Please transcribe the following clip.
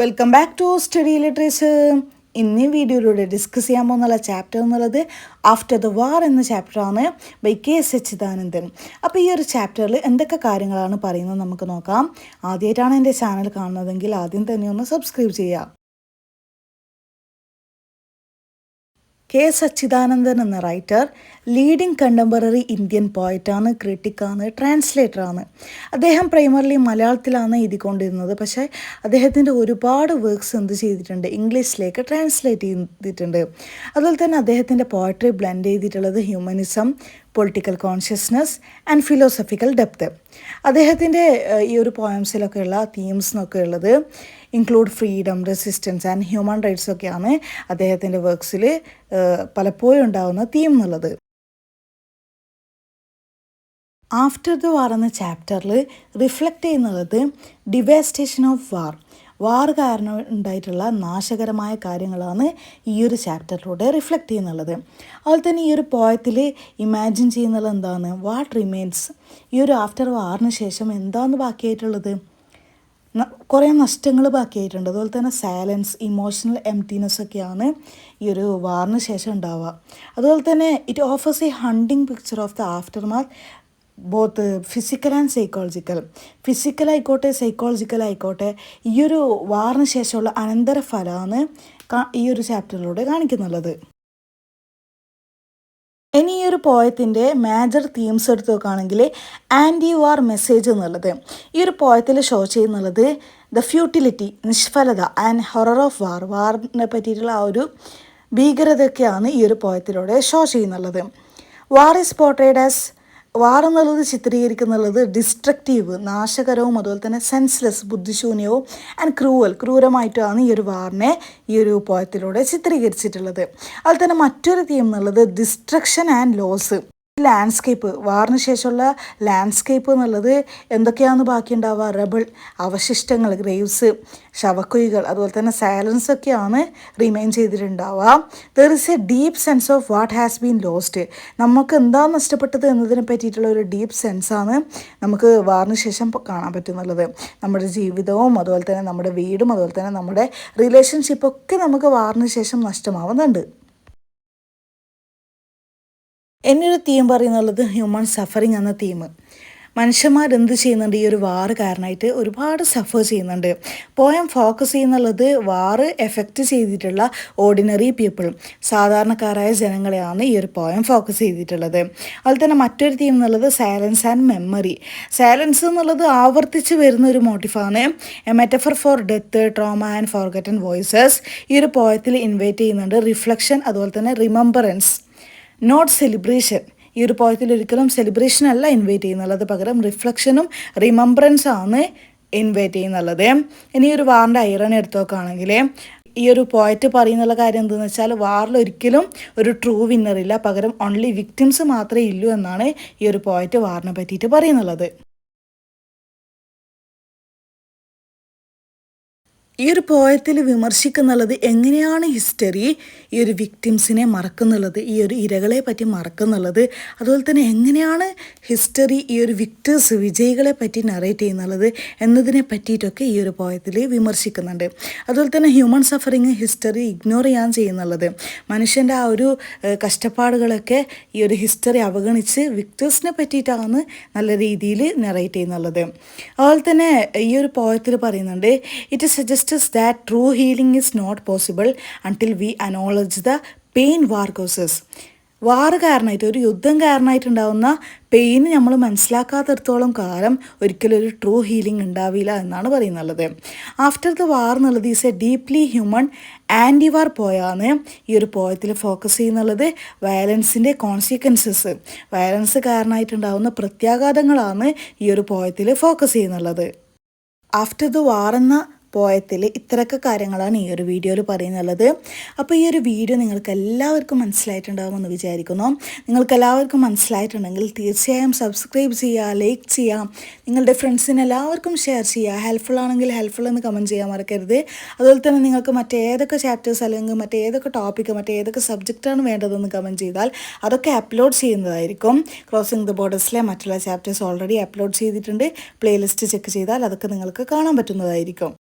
Welcome back to study literature. ഇന്നീ വീഡിയോയിലൂടെ discuss ചെയ്യാൻ പോകുന്ന ചാപ്റ്റർ എന്നുള്ളത് ആഫ്റ്റർ ദ വാർ എന്ന ചാപ്റ്ററാണ് ബൈ കെ സച്ചിദാനന്ദൻ. അപ്പോൾ ഈ ഒരു ചാപ്റ്ററിൽ എന്തൊക്കെ കാര്യങ്ങളാണ് പറയുന്നത് നമുക്ക് നോക്കാം. ആദ്യമായിട്ടാണ് എൻ്റെ ചാനൽ കാണുന്നതെങ്കിൽ ആദ്യം തന്നെ ഒന്ന് സബ്സ്ക്രൈബ് ചെയ്യുക. കെ സച്ചിദാനന്ദൻ എന്ന റൈറ്റർ ലീഡിംഗ് കണ്ടംപററി ഇന്ത്യൻ പോയറ്റാണ്, ക്രിട്ടിക്കാണ്, ട്രാൻസ്ലേറ്ററാണ്. അദ്ദേഹം പ്രൈമറിലി മലയാളത്തിലാണ് എഴുതിക്കൊണ്ടിരുന്നത്. പക്ഷേ അദ്ദേഹത്തിൻ്റെ ഒരുപാട് വർക്ക്സ് എന്ത് ചെയ്തിട്ടുണ്ട്, ഇംഗ്ലീഷിലേക്ക് ട്രാൻസ്ലേറ്റ് ചെയ്തിട്ടുണ്ട്. അതുപോലെ തന്നെ അദ്ദേഹത്തിൻ്റെ പോയട്രി ബ്ലെൻഡ് ചെയ്തിട്ടുള്ളത് humanism, political consciousness and philosophical depth. അദ്ദേഹത്തിൻ്റെ ഈ ഒരു പോയംസിലൊക്കെയുള്ള തീംസ് എന്നൊക്കെ ഉള്ളത് include freedom, resistance and human rights ഒക്കെയാണ് അദ്ദേഹത്തിൻ്റെ വർക്ക്സിൽ പലപ്പോഴും ഉണ്ടാകുന്ന തീം എന്നുള്ളത്. ആഫ്റ്റർ ദ വാർ എന്ന ചാപ്റ്ററിൽ റിഫ്ലക്റ്റ് ചെയ്യുന്നത് ഡിവാസ്റ്റേഷൻ ഓഫ് വാർ കാരണം ഉണ്ടായിട്ടുള്ള നാശകരമായ കാര്യങ്ങളാണ് ഈ ഒരു ചാപ്റ്ററിലൂടെ റിഫ്ലക്റ്റ് ചെയ്യുന്നുള്ളത്. അതുപോലെ തന്നെ ഈ ഒരു പോയത്തിൽ ഇമാജിൻ ചെയ്യുന്നത് എന്താണ്, വാട്ട് റിമെയിൻസ്, ഈ ഒരു ആഫ്റ്റർ വാറിന് ശേഷം എന്താണ് ബാക്കിയായിട്ടുള്ളത്, കുറേ നഷ്ടങ്ങൾ ബാക്കിയായിട്ടുണ്ട്. അതുപോലെ തന്നെ സൈലൻസ്, ഇമോഷണൽ എംപ്റ്റിനെസ് ഒക്കെയാണ് ഈ ഒരു വാറിന് ശേഷം ഉണ്ടാവുക. അതുപോലെ തന്നെ it offers a haunting picture of the aftermath, both physical and psychological. ഫിസിക്കലായിക്കോട്ടെ സൈക്കോളജിക്കലായിക്കോട്ടെ ഈ ഒരു വാറിന് ശേഷമുള്ള അനന്തരഫലമാണ് ഈ ഒരു ചാപ്റ്ററിലൂടെ കാണിക്കുന്നുള്ളത്. ഇനി ഈ ഒരു പോയത്തിൻ്റെ മേജർ തീംസ് എടുത്ത് നോക്കുകയാണെങ്കിൽ ആൻറ്റി വാർ മെസ്സേജ് എന്നുള്ളത് ഈ ഒരു പോയത്തിൽ ഷോ ചെയ്യുന്നുള്ളത് ദ ഫ്യൂട്ടിലിറ്റി, നിഷ്ഫലത ആൻഡ് ഹൊറർ ഓഫ് വാറിനെ പറ്റിയിട്ടുള്ള ആ ഒരു ഭീകരതയൊക്കെയാണ് ഈ ഒരു പോയത്തിലൂടെ ഷോ ചെയ്യുന്നുള്ളത്. War is portrayed as, war എന്നുള്ളത് ചിത്രീകരിക്കുന്നുള്ളത് ഡിസ്ട്രക്റ്റീവ്, നാശകരവും അതുപോലെ തന്നെ സെൻസ്ലെസ്, ബുദ്ധിശൂന്യവും ആൻഡ് ക്രൂരമായിട്ടാണ് ഈ ഒരു വാറിനെ ഈ ഒരു പോയത്തിലൂടെ ചിത്രീകരിച്ചിട്ടുള്ളത്. അതുപോലെ തന്നെ മറ്റൊരു തീം എന്നുള്ളത് ഡിസ്ട്രക്ഷൻ ആൻഡ് ലോസ്. ലാൻഡ്സ്കേപ്പ്, വാറിന് ശേഷമുള്ള ലാൻഡ്സ്കേപ്പ് എന്നുള്ളത് എന്തൊക്കെയാണ് ബാക്കിയുണ്ടാവുക, റബിൾ, അവശിഷ്ടങ്ങൾ, ഗ്രേവ്സ്, ശവക്കുഴികൾ, അതുപോലെ തന്നെ സൈലൻസ് ഒക്കെയാണ് റിമെയിൻ ചെയ്തിട്ടുണ്ടാവുക. There is a deep sense of what has been lost, നമുക്ക് എന്താണ് നഷ്ടപ്പെട്ടത് എന്നതിനെ പറ്റിയിട്ടുള്ള ഒരു ഡീപ്പ് സെൻസാണ് നമുക്ക് വാറിന് ശേഷം കാണാൻ പറ്റുന്നുള്ളത്. നമ്മുടെ ജീവിതവും അതുപോലെ തന്നെ നമ്മുടെ വീടും അതുപോലെ തന്നെ നമ്മുടെ റിലേഷൻഷിപ്പൊക്കെ നമുക്ക് വാറിന് ശേഷം നഷ്ടമാവുന്നുണ്ട്. എന്നൊരു തീം പറയുന്നുള്ളത് ഹ്യൂമൻ സഫറിങ് എന്ന തീം. മനുഷ്യന്മാരെന്ത് ചെയ്യുന്നുണ്ട്, ഈ ഒരു വാറ് കാരണമായിട്ട് ഒരുപാട് സഫർ ചെയ്യുന്നുണ്ട്. പോയം ഫോക്കസ് ചെയ്യുന്നുള്ളത് വാറ് എഫക്റ്റ് ചെയ്തിട്ടുള്ള ഓർഡിനറി പീപ്പിൾ, സാധാരണക്കാരായ ജനങ്ങളെയാണ് ഈ ഒരു പോയം ഫോക്കസ് ചെയ്തിട്ടുള്ളത്. അതുപോലെ തന്നെ മറ്റൊരു തീം എന്നുള്ളത് സൈലൻസ് ആൻഡ് മെമ്മറി. സൈലൻസ് എന്നുള്ളത് ആവർത്തിച്ച് വരുന്ന ഒരു മോട്ടീഫാണ്. A metaphor for death, trauma and forgotten voices. ഈ ഒരു പോയത്തിൽ ഇൻവൈറ്റ് ചെയ്യുന്നുണ്ട് റിഫ്ലക്ഷൻ അതുപോലെ തന്നെ റിമെമ്പറൻസ്, നോട്ട് സെലിബ്രേഷൻ. ഈ ഒരു പോയത്തിൽ ഒരിക്കലും സെലിബ്രേഷൻ അല്ല ഇൻവൈറ്റ് ചെയ്യുന്നുള്ളത്, പകരം റിഫ്ലക്ഷനും റിമെമ്പറൻസ് ആണ് ഇൻവൈറ്റ് ചെയ്യുന്നുള്ളത്. ഇനി ഒരു വാറിൻ്റെ ഐറൺ എടുത്ത് നോക്കുകയാണെങ്കിൽ ഈ ഒരു പോയറ്റ് പറയുന്നുള്ള കാര്യം എന്താണെന്ന് വെച്ചാൽ വാറിൽ ഒരിക്കലും ഒരു ട്രൂ വിന്നറില്ല, പകരം ഓൺലി വിക്ടിംസ് മാത്രമേ ഇല്ലൂ എന്നാണ് ഈ ഒരു പോയറ്റ് വാറിനെ പറ്റിയിട്ട് പറയുന്നുള്ളത്. ഈ ഒരു പോയത്തിൽ വിമർശിക്കുന്നുള്ളത് എങ്ങനെയാണ് ഹിസ്റ്ററി ഈ ഒരു വിക്ടിംസിനെ മറക്കുന്നുള്ളത്, ഈ ഒരു ഇരകളെ പറ്റി മറക്കുന്നുള്ളത്, അതുപോലെ തന്നെ എങ്ങനെയാണ് ഹിസ്റ്ററി ഈ ഒരു വിക്ടേഴ്സ്, വിജയികളെ പറ്റി നറേറ്റ് ചെയ്യുന്നുള്ളത് എന്നതിനെ പറ്റിയിട്ടൊക്കെ ഈ ഒരു പോയത്തിൽ വിമർശിക്കുന്നുണ്ട്. അതുപോലെ തന്നെ ഹ്യൂമൻ സഫറിങ് ഹിസ്റ്ററി ഇഗ്നോർ ചെയ്യാൻ ചെയ്യുന്നുള്ളത്, മനുഷ്യൻ്റെ ആ ഒരു കഷ്ടപ്പാടുകളൊക്കെ ഈ ഒരു ഹിസ്റ്ററി അവഗണിച്ച് വിക്ടേഴ്സിനെ പറ്റിയിട്ടാണ് നല്ല രീതിയിൽ നറേറ്റ് ചെയ്യുന്നുള്ളത്. അതുപോലെ തന്നെ ഈ ഒരു പോയത്തിൽ പറയുന്നുണ്ട് it suggest that true healing is not possible until we acknowledge the pain war causes. വാർ കാരണമായിട്ട്, ഒരു യുദ്ധം കാരണമായിട്ടുണ്ടാവുന്ന പെയിൻ നമ്മൾ മനസ്സിലാക്കാത്തടത്തോളം കാലം ഒരിക്കലും ഒരു ട്രൂ ഹീലിംഗ് ഉണ്ടാവില്ല എന്നാണ് പറയുന്നുള്ളത്. ആഫ്റ്റർ ദ വാർ എന്നുള്ളത് is a deeply human anti war പോയാണ് ഈ ഒരു പോയത്തിൽ ഫോക്കസ് ചെയ്യുന്നുള്ളത്. വയലൻസിൻ്റെ കോൺസിക്വൻസസ്, വയലൻസ് കാരണമായിട്ടുണ്ടാവുന്ന പ്രത്യാഘാതങ്ങളാണ് ഈ ഒരു പോയത്തിൽ ഫോക്കസ് ചെയ്യുന്നുള്ളത്. ആഫ്റ്റർ ദ വാർ എന്ന പോയത്തിൽ ഇത്രയൊക്കെ കാര്യങ്ങളാണ് ഈ ഒരു വീഡിയോയിൽ പറയുന്നുള്ളത്. അപ്പോൾ ഈ ഒരു വീഡിയോ നിങ്ങൾക്ക് എല്ലാവർക്കും മനസ്സിലായിട്ടുണ്ടാകുമെന്ന് വിചാരിക്കുന്നു. നിങ്ങൾക്ക് എല്ലാവർക്കും മനസ്സിലായിട്ടുണ്ടെങ്കിൽ തീർച്ചയായും സബ്സ്ക്രൈബ് ചെയ്യുക, ലൈക്ക് ചെയ്യുക, നിങ്ങളുടെ ഫ്രണ്ട്സിന് എല്ലാവർക്കും ഷെയർ ചെയ്യുക. ഹെൽപ്ഫുൾ ആണെങ്കിൽ ഹെൽപ്ഫുൾ എന്ന് കമൻറ്റ് ചെയ്യാൻ മറക്കരുത്. അതുപോലെ തന്നെ നിങ്ങൾക്ക് മറ്റേതൊക്കെ ചാപ്റ്റേഴ്സ് അല്ലെങ്കിൽ മറ്റേതൊക്കെ ടോപ്പിക്ക് മറ്റേതൊക്കെ സബ്ജക്റ്റാണ് വേണ്ടതെന്ന് കമൻറ്റ് ചെയ്താൽ അതൊക്കെ അപ്ലോഡ് ചെയ്യുന്നതായിരിക്കും. ക്രോസിംഗ് ദ ബോർഡേഴ്സിലെ മറ്റുള്ള ചാപ്റ്റേഴ്സ് ഓൾറെഡി അപ്ലോഡ് ചെയ്തിട്ടുണ്ട്. പ്ലേലിസ്റ്റ് ചെക്ക് ചെയ്താൽ അതൊക്കെ നിങ്ങൾക്ക് കാണാൻ പറ്റുന്നതായിരിക്കും.